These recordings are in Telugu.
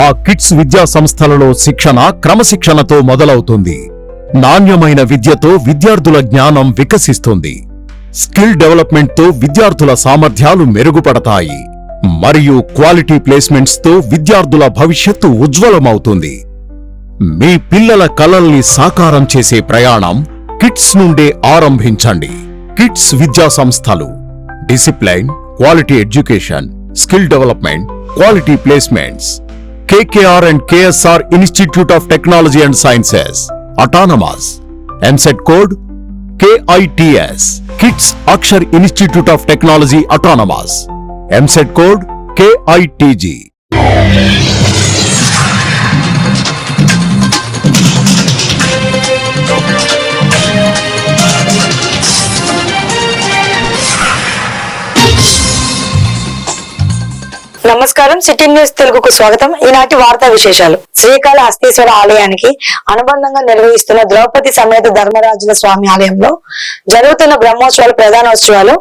మా కిడ్స్ విద్యా సంస్థలలో శిక్షణ క్రమశిక్షణతో మొదలవుతుంది. నాణ్యమైన విద్యతో విద్యార్థుల జ్ఞానం వికసిస్తుంది. స్కిల్ డెవలప్మెంట్తో విద్యార్థుల సామర్థ్యాలు మెరుగుపడతాయి మరియు క్వాలిటీ ప్లేస్మెంట్స్ తో విద్యార్థుల భవిష్యత్తు ఉజ్వలమవుతుంది. మీ పిల్లల కలల్ని సాకారం చేసే ప్రయాణం కిడ్స్ నుండే ఆరంభించండి. కిడ్స్ విద్యా సంస్థలు discipline, quality education, skill development, quality placements. KKR and KSR Institute of Technology and Sciences, Autonomous. MSET code KITS. Kids Akshar Institute of Technology, Autonomous. MSET code KITG. నమస్కారం, సిటీ న్యూస్ తెలుగుకు స్వాగతం. ఈనాటి వార్తా విశేషాలు. శ్రీకాళహస్తీశ్వర ఆలయానికి అనుబంధంగా నిర్వహిస్తున్న ద్రౌపది సమేత ధర్మరాజుల స్వామి ఆలయంలో జరుగుతున్న బ్రహ్మోత్సవాలు ప్రధానోత్సవాలు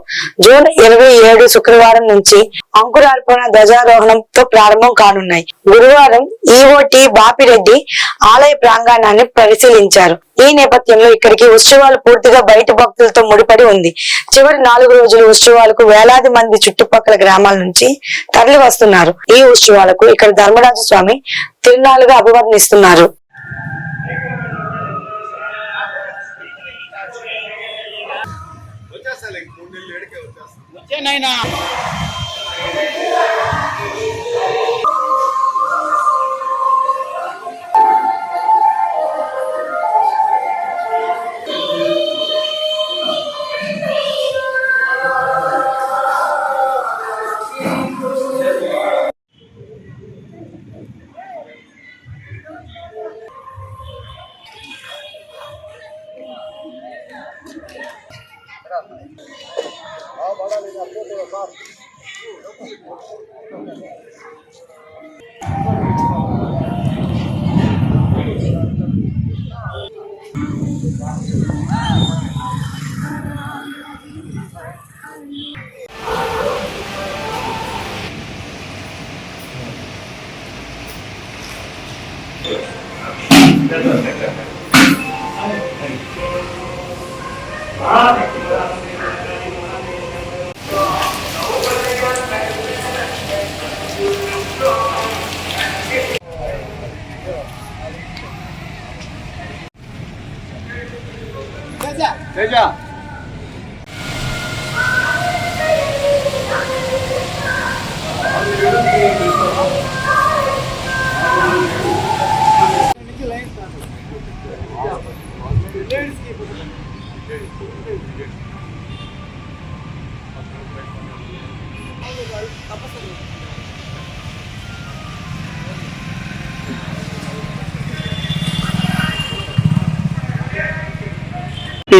జూన్ 27 శుక్రవారం నుంచి అంకురార్పణ ధ్వజారోహణంతో ప్రారంభం కానున్నాయి. గురువారం ఈఓటి బాపిరెడ్డి ఆలయ ప్రాంగణాన్ని పరిశీలించారు. ఈ నేపథ్యంలో ఇక్కడికి ఉత్సవాలు పూర్తిగా బయట భక్తులతో ముడిపడి ఉంది. చివరి 4 రోజుల ఉత్సవాలకు వేలాది మంది చుట్టుపక్కల గ్రామాల నుంచి తరలి వస్తున్నారు. ఈ ఉత్సవాలకు ఇక్కడ ధర్మరాజు స్వామి తిరునాళ్లుగా అభివర్ణిస్తున్నారు.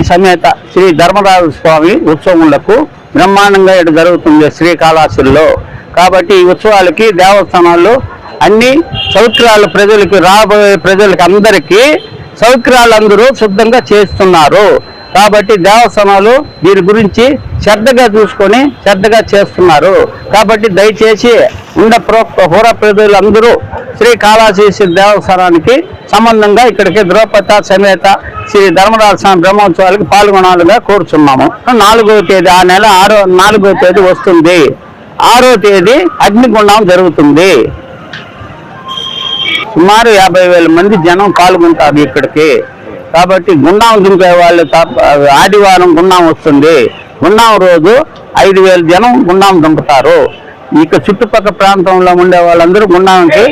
సమేత శ్రీ ధర్మరాజు స్వామి ఉత్సవములకు బ్రహ్మాండంగా ఇక్కడ జరుగుతుంది శ్రీకాళహస్తిలో. కాబట్టి ఈ ఉత్సవాలకి దేవస్థానాల్లో అన్ని సౌకర్యాలు ప్రజలకి, రాబోయే ప్రజలకి అందరికీ సౌకర్యాలు అందరూ శుద్ధంగా చేస్తున్నారు. కాబట్టి దేవస్థానాలు దీని గురించి శ్రద్ధగా చూసుకొని శ్రద్ధగా చేస్తున్నారు. కాబట్టి దయచేసి పూర ప్రజలందరూ శ్రీకాళహస్తి దేవస్థానానికి సంబంధంగా ఇక్కడికి ద్రౌపది సమేత శ్రీ ధర్మరాజ స్వామి బ్రహ్మోత్సవాలకి పాల్గొనాలుగా కోరుచున్నాము. 4వ తేదీ, ఆ నెల 4వ తేదీ వస్తుంది. 6వ తేదీ అగ్నిగుండం జరుగుతుంది. సుమారు 50,000 మంది జనం పాల్గొంటారు ఇక్కడికి. కాబట్టి గుండం దింపే వాళ్ళు ఆదివారం గుండం వస్తుంది. గుండం రోజు 5,000 జనం గుండం దింపుతారు. ఇక చుట్టుపక్కల ప్రాంతంలో ఉండే వాళ్ళందరూ గుండానికి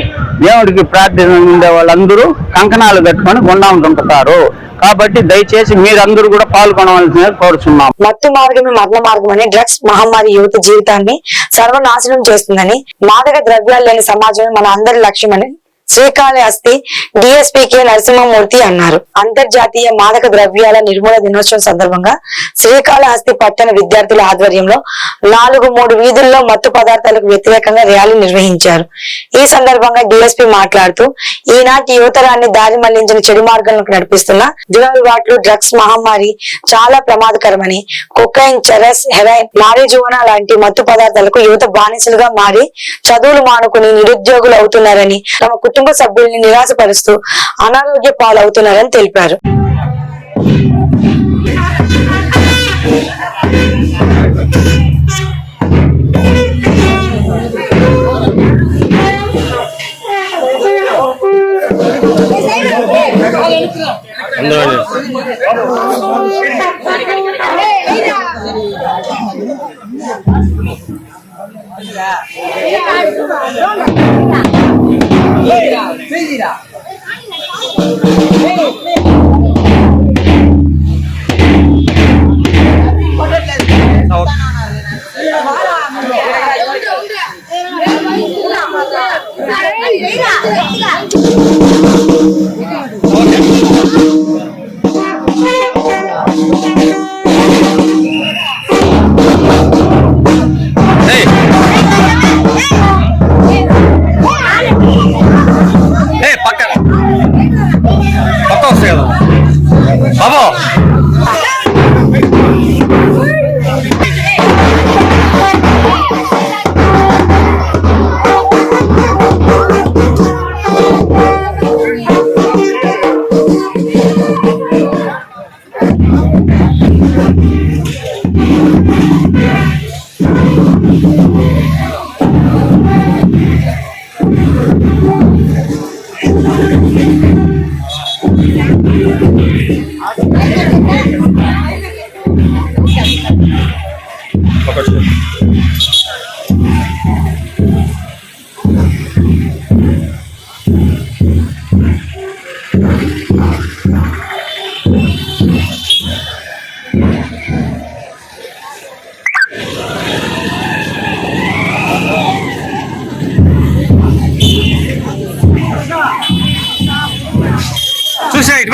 దేవుడికి ప్రార్థన ఉండే వాళ్ళందరూ కంకణాలు కట్టుకొని గుండం దింపుతారు. కాబట్టి దయచేసి మీరందరూ కూడా పాల్గొనవలసిందిగా కోరుచున్నాం. మత్తు మార్గమే మరణ మార్గం అని డ్రగ్స్ మహమ్మారి యువత జీవితాన్ని సర్వనాశనం చేస్తుందని, మాదక ద్రవ్యాలు లేని సమాజమే మన అందరి లక్ష్యమని శ్రీకాళహస్తి డిఎస్పీ కె నరసింహమూర్తి అన్నారు. అంతర్జాతీయ మాదక ద్రవ్యాల నిర్మూలన దినోత్సవం సందర్భంగా శ్రీకాళహస్తి పట్టణ విద్యార్థుల ఆధ్వర్యంలో 4 వీధుల్లో మత్తు పదార్థాలకు వ్యతిరేకంగా ర్యాలీ నిర్వహించారు. ఈ సందర్భంగా డిఎస్పీ మాట్లాడుతూ ఈనాటి యువతరాన్ని దారి మళ్లించిన చెడు మార్గంలోకి నడిపిస్తున్న దురలవాట్లు డ్రగ్స్ మహమ్మారి చాలా ప్రమాదకరమని, కొకైన్, చెరస్, హెరాయిన్, మారిజువానా లాంటి మత్తు పదార్థాలకు యువత బానిసలుగా మారి చదువులు మానుకుని నిరుద్యోగులు అవుతున్నారని, తమ కుటుంబ సభ్యుల్ని నిరాశపరుస్తూ అనారోగ్య పాలవుతున్నారని తెలిపారు.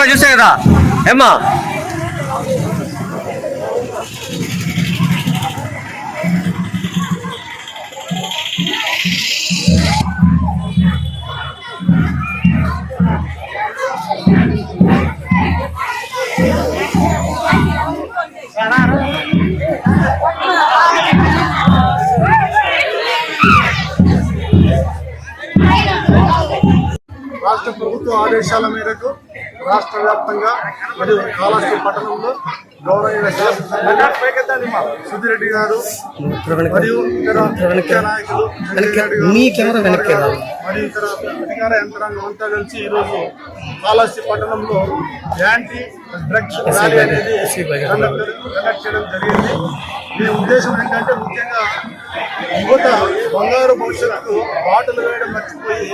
చూసే కదా ఏమ్మా రాష్ట్ర ప్రభుత్వ ఆదేశాల మేరకు రాష్ట్ర వ్యాప్తంగా మరియు కాళహస్తి పట్టణంలో గౌరవ శాసనసభ్యులు సుధిరెడ్డి గారు మరియు ఇతర ముఖ్య నాయకులు మరియు ఇతర అధికార యంత్రాంగం అంతా కలిసి ఈరోజు కాళహస్తి పట్టణంలో యాంటీ డ్రగ్స్ ర్యాలీ అనేది కండక్ట్ చేయడం జరిగింది. దీని ఉద్దేశం ఏంటంటే ముఖ్యంగా యువత బంగారు భవిష్యత్తు బాటలు వేయడం మర్చిపోయి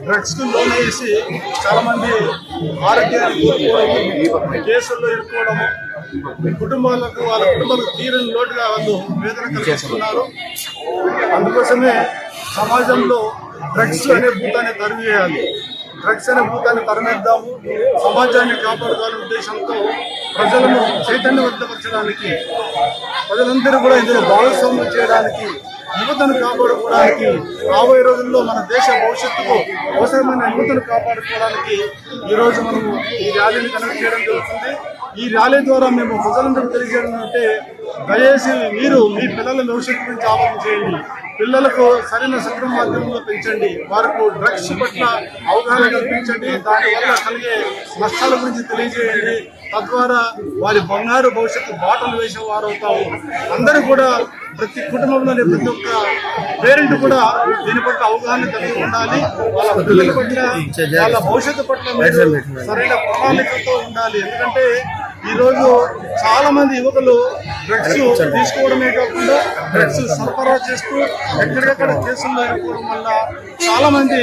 డ్రగ్స్ కు లోన్ వేసి చాలా మంది ఆరోగ్యాన్ని కోల్పోవడము, కేసుల్లో ఇరుక్కోవడము, కుటుంబాలకు వాళ్ళ కుటుంబాలకు తీరని లోటుగా వాళ్ళు వేదన కలిగిస్తున్నారు. అందుకోసమే సమాజంలో డ్రగ్స్ అనే భూతాన్ని తరివేయాలి, డ్రగ్స్ అనే భూతాన్ని తరిమేద్దాము, సమాజాన్ని కాపాడుకోవాలనే ఉద్దేశంతో ప్రజలను చైతన్యవంతపరచడానికి, ప్రజలందరూ కూడా ఇందులో భాగస్వామ్యం చేయడానికి, యువతను కాపాడుకోవడానికి, రాబోయే రోజుల్లో మన దేశ భవిష్యత్తుకు అవసరమైన యువతను కాపాడుకోవడానికి ఈరోజు మనము ఈ ర్యాలీని కండక్ట్ చేయడం జరుగుతుంది. ఈ ర్యాలీ ద్వారా మేము ప్రజలందరూ తెలియజేయడం అంటే, దయచేసి మీరు మీ పిల్లల భవిష్యత్తు గురించి ఆలోచన చేయండి, పిల్లలకు సరైన సక్రమ మాధ్యమంలో పెంచండి, వారికి డ్రగ్స్ పట్ల అవగాహన కల్పించండి, దానివల్ల కలిగే నష్టాల గురించి తెలియజేయండి. తద్వారా వారి బంగారు భవిష్యత్తు బాటలు వేసే వారు అవుతాము. అందరూ కూడా ప్రతి కుటుంబంలోని ప్రతి ఒక్క పేరెంట్ కూడా దీని పట్ల అవగాహన కలిగి ఉండాలి. వాళ్ళ పిల్లల పట్ల, వాళ్ళ భవిష్యత్తు పట్ల సరైన ప్రణాళికతో ఉండాలి. ఎందుకంటే ఈరోజు చాలా మంది యువకులు డ్రగ్స్ తీసుకోవడమే కాకుండా డ్రగ్స్ సరఫరా చేస్తూ ఎక్కడికక్కడ కేసుల్లో ఇరుకోవడం వల్ల చాలా మంది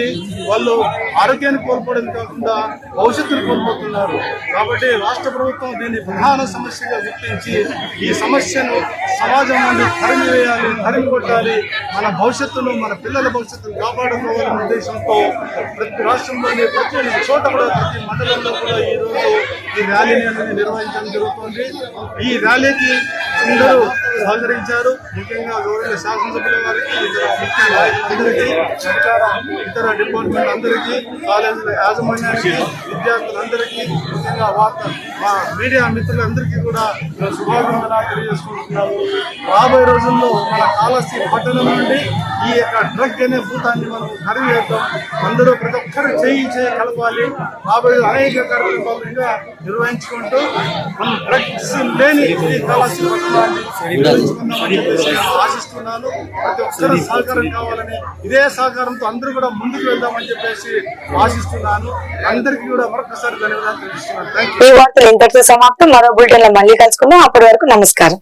వాళ్ళు ఆరోగ్యాన్ని కోల్పోవడం కాకుండా భవిష్యత్తును కోల్పోతున్నారు. కాబట్టి రాష్ట్ర ప్రభుత్వం దీన్ని ప్రధాన సమస్యగా గుర్తించి ఈ సమస్యను సమాజం నుండి తరిమివేయాలి, తరిమి కొట్టాలి. మన భవిష్యత్తును, మన పిల్లల భవిష్యత్తును కాపాడుకోవాలనే ఉద్దేశంతో ప్రతి రాష్ట్రంలోని ప్రతి చోట కూడా, ప్రతి మండలంలో కూడా ఈ రోజు ఈ ర్యాలీని అనేది నిర్వహించడం జరుగుతుంది. ఈ ర్యాలీకి అందరూ సహకరించారు. ముఖ్యంగా గౌరవ శాసనసభ్యుల వారికి, ఇతర ముఖ్య నాయకులందరికీ, ఇతర డిపార్ట్మెంట్ అందరికీ, కాలేజీల యాజమాన్యానికి, విద్యార్థులందరికీ, ముఖ్యంగా మా మీడియా మిత్రులందరికీ కూడా శుభాకాంక్షలు తెలియజేసుకుంటున్నాము. రాబోయే రోజుల్లో మన కాళహస్తి పట్టణం నుండి ఈ యొక్క డ్రగ్ అనే భూతాన్ని మనం కరివేద్దాం. అందరూ ప్రతి ఒక్కరు చేయి కలపాలి. రాబోయే అనేక కార్యక్రమాలు ఇంకా నిర్వహించుకుంటూ మనం డ్రగ్స్ లేని ఈ కాళహస్తి పట్టణాన్ని నిర్వహించుకుందామని చెప్పేసి ఆశిస్తున్నాను. ప్రతి ఒక్కరు సహకారం కావాలని, ఇదే సహకారంతో అందరూ కూడా ముందుకు వెళ్దామని చెప్పేసి ఆశిస్తున్నాను. అందరికీ కూడా మరొకసారి ధన్యవాదాలు తెలుస్తున్నాను. Thank you. ఈ వార్తలు ఇంతటితో సమాప్తం. మరో బులెటిన్ లో మళ్ళీ కలుసుకుందాం. అప్పటి వరకు నమస్కారం.